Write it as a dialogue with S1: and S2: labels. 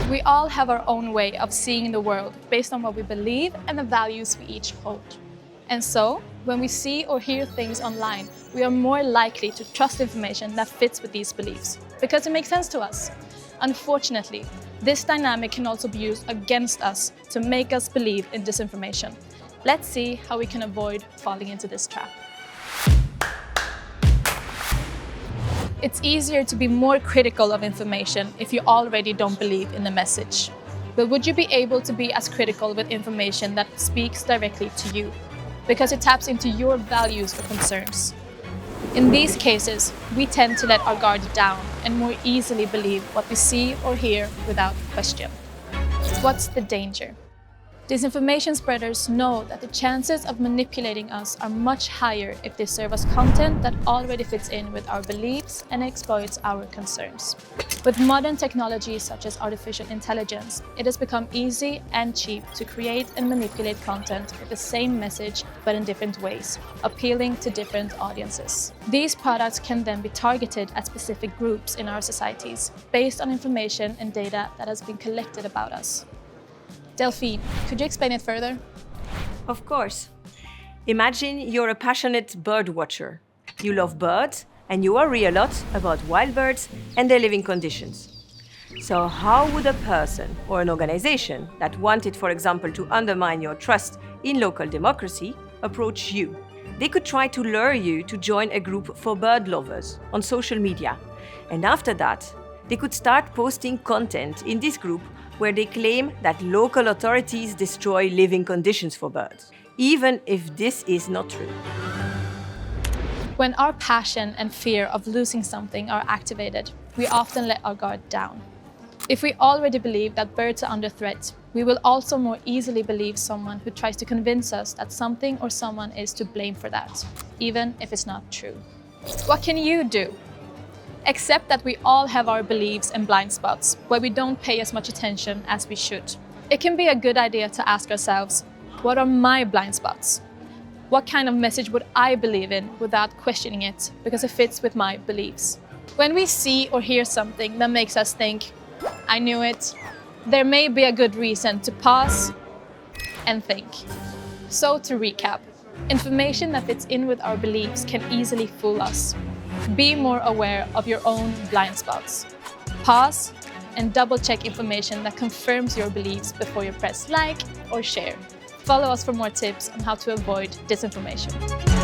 S1: We all have our own way of seeing the world based on what we believe and the values we each hold. And so, when we see or hear things online, we are more likely to trust information that fits with these beliefs, because it makes sense to us. Unfortunately, this dynamic can also be used against us to make us believe in disinformation. Let's see how we can avoid falling into this trap. It's easier to be more critical of information if you already don't believe in the message. But would you be able to be as critical with information that speaks directly to you? Because it taps into your values or concerns. In these cases, we tend to let our guard down and more easily believe what we see or hear without question. What's the danger? Disinformation spreaders know that the chances of manipulating us are much higher if they serve us content that already fits in with our beliefs and exploits our concerns. With modern technologies such as artificial intelligence, it has become easy and cheap to create and manipulate content with the same message but in different ways, appealing to different audiences. These products can then be targeted at specific groups in our societies based on information and data that has been collected about us. Delphine, could you explain it further?
S2: Of course. Imagine you're a passionate bird watcher. You love birds and you worry a lot about wild birds and their living conditions. So how would a person or an organization that wanted, for example, to undermine your trust in local democracy approach you? They could try to lure you to join a group for bird lovers on social media. And after that, they could start posting content in this group where they claim that local authorities destroy living conditions for birds, even if this is not true.
S1: When our passion and fear of losing something are activated, we often let our guard down. If we already believe that birds are under threat, we will also more easily believe someone who tries to convince us that something or someone is to blame for that, even if it's not true. What can you do? Accept that we all have our beliefs and blind spots where we don't pay as much attention as we should. It can be a good idea to ask ourselves, what are my blind spots? What kind of message would I believe in without questioning it because it fits with my beliefs? When we see or hear something that makes us think, I knew it, there may be a good reason to pause and think. So to recap, information that fits in with our beliefs can easily fool us. Be more aware of your own blind spots. Pause and double-check information that confirms your beliefs before you press like or share. Follow us for more tips on how to avoid disinformation.